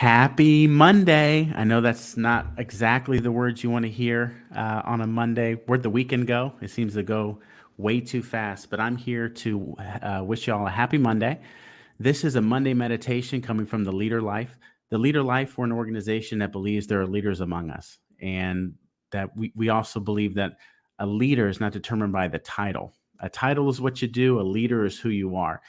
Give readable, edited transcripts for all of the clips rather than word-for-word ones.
Happy Monday. I know that's not exactly the words you want to hear on a Monday. Where'd the weekend go? It seems to go way too fast, but I'm here to wish you all a happy Monday. This is a Monday meditation coming from the Leader Life. The Leader Life, we're an organization that believes there are leaders among us, and that we also believe that a leader is not determined by the title. A title is what you do, a leader is who you are.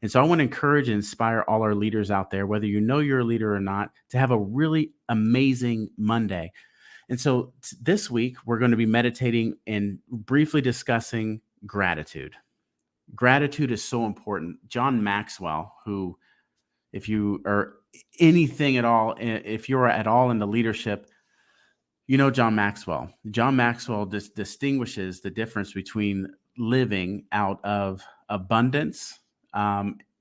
And so I want to encourage and inspire all our leaders out there, whether you know you're a leader or not, to have a really amazing Monday. And so this week, we're going to be meditating and briefly discussing gratitude. Gratitude is so important. John Maxwell, who, if you are anything at all, if you're at all into leadership, you know John Maxwell. John Maxwell distinguishes the difference between living out of abundance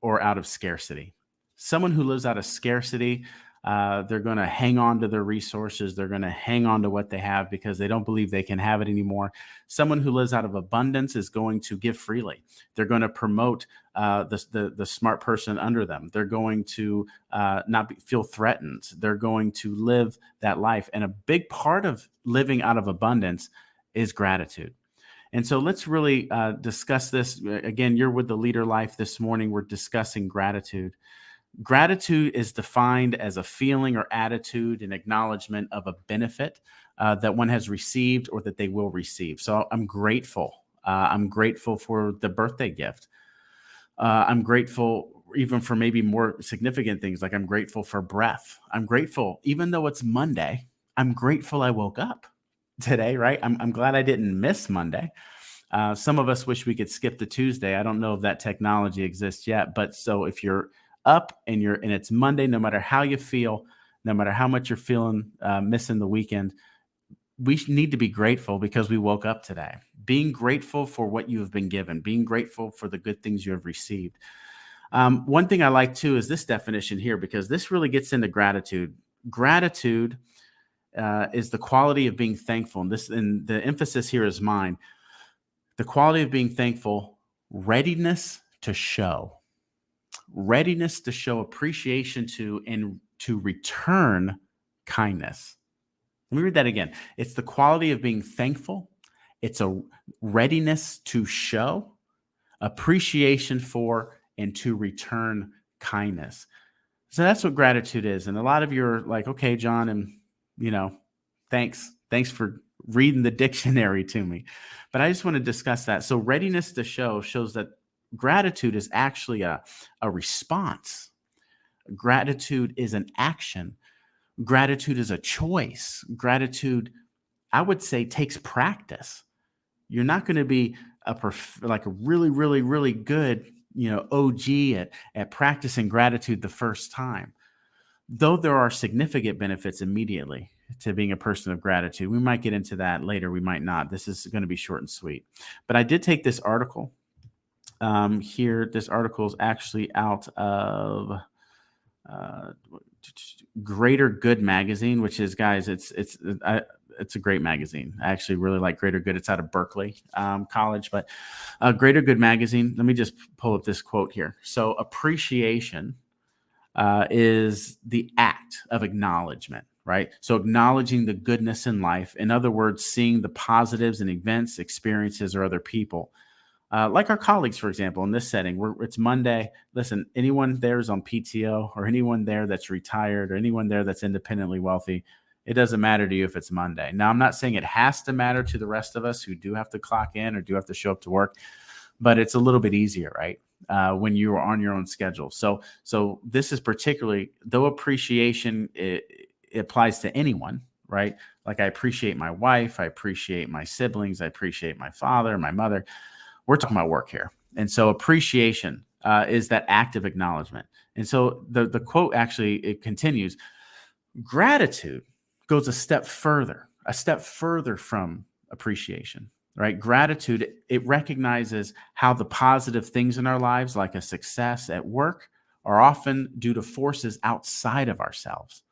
or out of scarcity. Someone who lives out of scarcity, they're going to hang on to their resources. They're going to hang on to what they have because they don't believe they can have it anymore. Someone who lives out of abundance is going to give freely. They're going to promote the smart person under them. They're going to feel threatened. They're going to live that life. And a big part of living out of abundance is gratitude. And so let's really discuss this. Again, you're with the Leader Life this morning. We're discussing gratitude. Gratitude is defined as a feeling or attitude and acknowledgement of a benefit that one has received or that they will receive. So I'm grateful. I'm grateful for the birthday gift. I'm grateful even for maybe more significant things, like I'm grateful for breath. I'm grateful, even though it's Monday, I'm grateful I woke up today, right? I'm glad I didn't miss Monday. Some of us wish we could skip the Tuesday. I don't know if that technology exists yet, but so if you're up and it's Monday, no matter how you feel, no matter how much you're feeling missing the weekend, we need to be grateful because we woke up today. Being grateful for what you have been given, being grateful for the good things you have received. One thing I like too is this definition here, because this really gets into gratitude. Gratitude is the quality of being thankful. And the emphasis here is mine. The quality of being thankful, readiness to show appreciation to and to return kindness. Let me read that again. It's the quality of being thankful. It's a readiness to show appreciation for and to return kindness. So that's what gratitude is. And a lot of you are like, okay, John, and thanks for reading the dictionary to me. But I just want to discuss that. So readiness to show shows that gratitude is actually a response. Gratitude is an action. Gratitude is a choice. Gratitude, I would say, takes practice. You're not going to be like a really, really, really good, OG at practicing gratitude the first time. Though there are significant benefits immediately to being a person of gratitude. We might get into that later. We might not. This is going to be short and sweet. But I did take this article here. This article is actually out of Greater Good magazine, which is, guys, it's a great magazine. I actually really like Greater Good. It's out of Berkeley College, but Greater Good magazine. Let me just pull up this quote here. So appreciation is the act of acknowledgement, right? So acknowledging the goodness in life. In other words, seeing the positives in events, experiences, or other people. Like our colleagues, for example, in this setting, it's Monday. Listen, anyone there is on PTO, or anyone there that's retired, or anyone there that's independently wealthy, it doesn't matter to you if it's Monday. Now, I'm not saying it has to matter to the rest of us who do have to clock in or do have to show up to work, but it's a little bit easier, right? When you are on your own schedule. So this is particularly, though appreciation it applies to anyone, right? Like I appreciate my wife, I appreciate my siblings, I appreciate my father, my mother. We're talking about work here. And so appreciation is that active acknowledgement. And so the quote actually, it continues, gratitude goes a step further from appreciation, right? Gratitude, it recognizes how the positive things in our lives, like a success at work, are often due to forces outside of ourselves,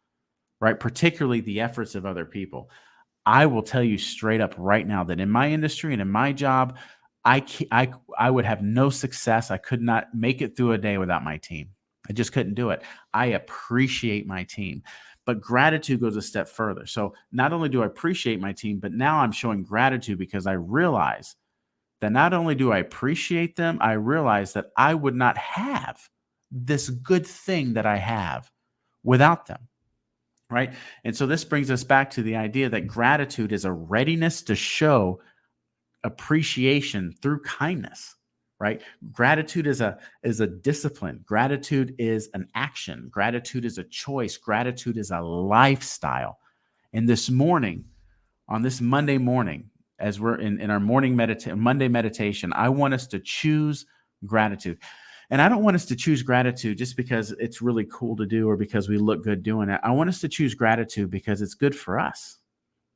right? Particularly the efforts of other people. I will tell you straight up right now that in my industry and in my job, I would have no success. I could not make it through a day without my team. I just couldn't do it. I appreciate my team. But gratitude goes a step further. So not only do I appreciate my team, but now I'm showing gratitude because I realize that not only do I appreciate them, I realize that I would not have this good thing that I have without them. Right. And so this brings us back to the idea that gratitude is a readiness to show appreciation through kindness, right? Gratitude is a discipline. Gratitude is an action. Gratitude is a choice. Gratitude is a lifestyle. And this morning, on this Monday morning, as we're in our Monday meditation, I want us to choose gratitude. And I don't want us to choose gratitude just because it's really cool to do or because we look good doing it. I want us to choose gratitude because it's good for us.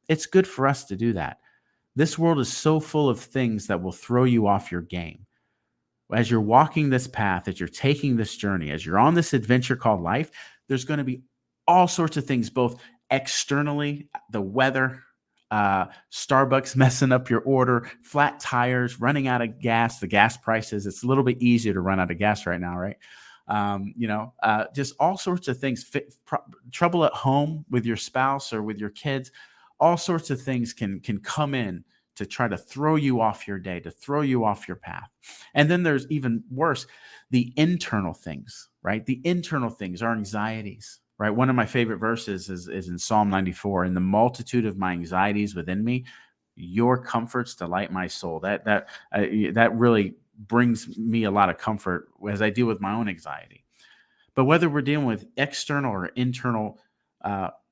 It's good for us to do that. This world is so full of things that will throw you off your game. As you're walking this path, as you're taking this journey, as you're on this adventure called life, there's going to be all sorts of things, both externally, the weather, Starbucks messing up your order, flat tires, running out of gas, the gas prices. It's a little bit easier to run out of gas right now, right? Just all sorts of things, trouble at home with your spouse or with your kids, all sorts of things can come in to try to throw you off your day, to throw you off your path. And then there's even worse, the internal things, right? The internal things, our anxieties, right? One of my favorite verses is in Psalm 94. In the multitude of my anxieties within me, your comforts delight my soul. That really brings me a lot of comfort as I deal with my own anxiety. But whether we're dealing with external or internal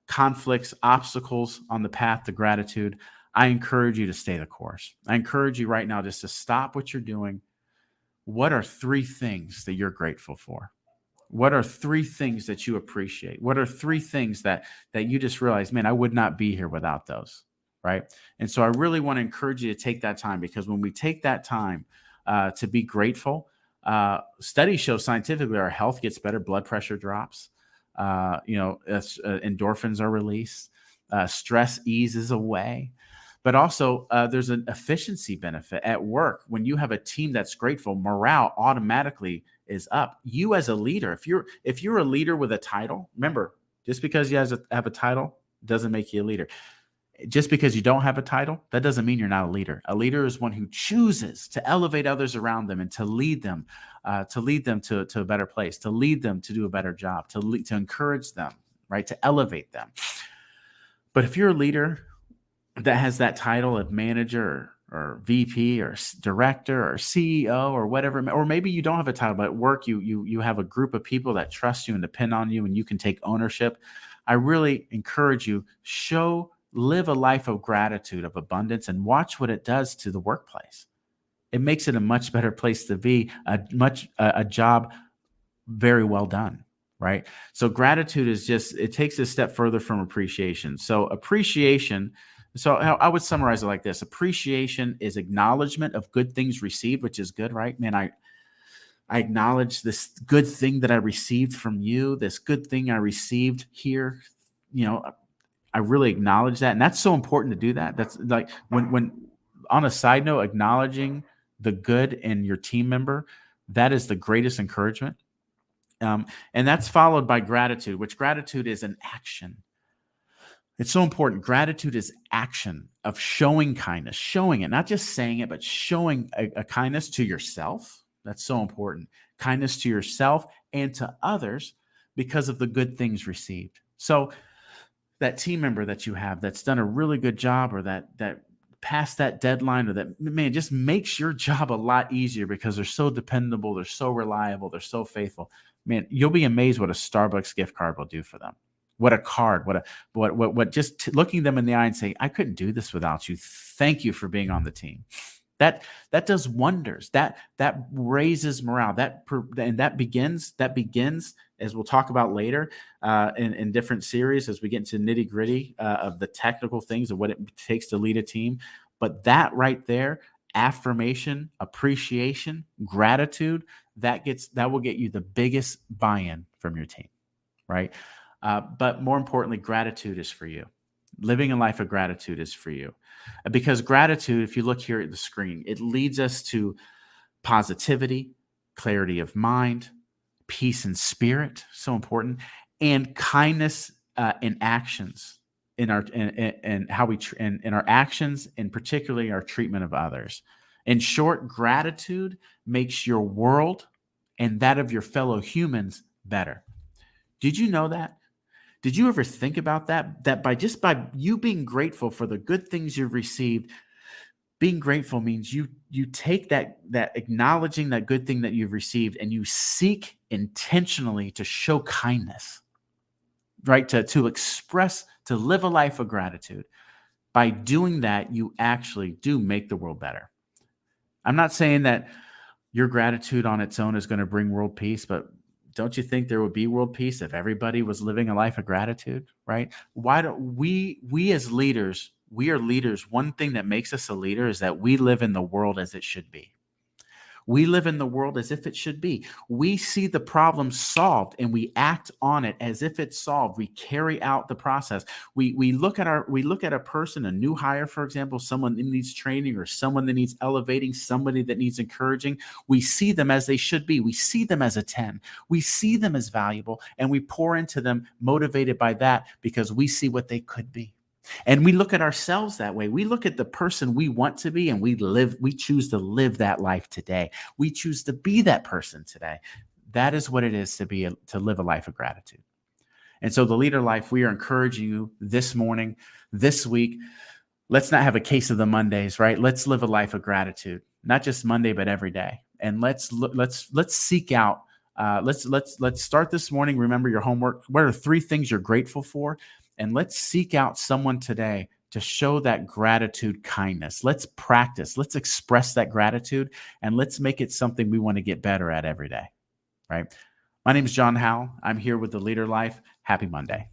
conflicts, obstacles on the path to gratitude, I encourage you to stay the course. I encourage you right now just to stop what you're doing. What are 3 things that you're grateful for? What are 3 things that you appreciate? What are 3 things that you just realize, man, I would not be here without those, right? And so I really want to encourage you to take that time, because when we take that time to be grateful, studies show scientifically our health gets better, blood pressure drops, endorphins are released, stress eases away. But also, there's an efficiency benefit at work. When you have a team that's grateful, morale automatically is up. You as a leader, if you're a leader with a title, remember, just because you have a title doesn't make you a leader. Just because you don't have a title, that doesn't mean you're not a leader. A leader is one who chooses to elevate others around them and to lead them to a better place, to lead them to do a better job, to encourage them, right, to elevate them. But if you're a leader that has that title of manager or VP or director or CEO or whatever, or maybe you don't have a title, but at work you have a group of people that trust you and depend on you and you can take ownership. I really encourage you, live a life of gratitude, of abundance, and watch what it does to the workplace. It makes it a much better place to be, a job very well done. Right. So gratitude it takes a step further from appreciation. So I would summarize it like this. Appreciation is acknowledgement of good things received, which is good, right? Man, I acknowledge this good thing that I received from you, this good thing I received here. I really acknowledge that. And that's so important to do that. That's like when on a side note, acknowledging the good in your team member, that is the greatest encouragement. And that's followed by gratitude, which gratitude is an action. It's so important. Gratitude is action of showing kindness, showing it, not just saying it, but showing a kindness to yourself. That's so important. Kindness to yourself and to others because of the good things received. So that team member that you have that's done a really good job, or that passed that deadline, or that, man, just makes your job a lot easier because they're so dependable, they're so reliable, they're so faithful. Man, you'll be amazed what a Starbucks gift card will do for them. What a card, what just looking them in the eye and saying, I couldn't do this without you. Thank you for being on the team. That does wonders. That raises morale. That begins, as we'll talk about later in different series as we get into nitty gritty of the technical things of what it takes to lead a team. But that right there, affirmation, appreciation, gratitude, that will get you the biggest buy-in from your team, right? But more importantly, gratitude is for you. Living a life of gratitude is for you. Because gratitude, if you look here at the screen, it leads us to positivity, clarity of mind, peace in spirit, so important, and kindness in actions, in our and how we in our actions, and particularly our treatment of others. In short, gratitude makes your world and that of your fellow humans better. Did you know that? Did you ever think about that? That by you being grateful for the good things you've received, being grateful means you take that acknowledging that good thing that you've received, and you seek intentionally to show kindness, right? To express, to live a life of gratitude. By doing that, you actually do make the world better. I'm not saying that your gratitude on its own is going to bring world peace, but don't you think there would be world peace if everybody was living a life of gratitude, right? Why don't we as leaders, we are leaders. One thing that makes us a leader is that we live in the world as it should be. We live in the world as if it should be. We see the problem solved and we act on it as if it's solved. We carry out the process. We look at a person, a new hire, for example, someone that needs training or someone that needs elevating, somebody that needs encouraging. We see them as they should be. We see them as a 10. We see them as valuable, and we pour into them motivated by that because we see what they could be. And we look at ourselves that way. We look at the person we want to be, and we choose to live that life today. We choose to be that person today. That is what it is to live a life of gratitude. And so the leader life, we are encouraging you this morning, this week. Let's not have a case of the Mondays, right? Let's live a life of gratitude, not just Monday, but every day. And let's seek out. Let's start this morning. Remember your homework. What are 3 things you're grateful for? And let's seek out someone today to show that gratitude, kindness. Let's practice. Let's express that gratitude, and let's make it something we want to get better at every day, right? My name is John Howell. I'm here with the Leader Life. Happy Monday.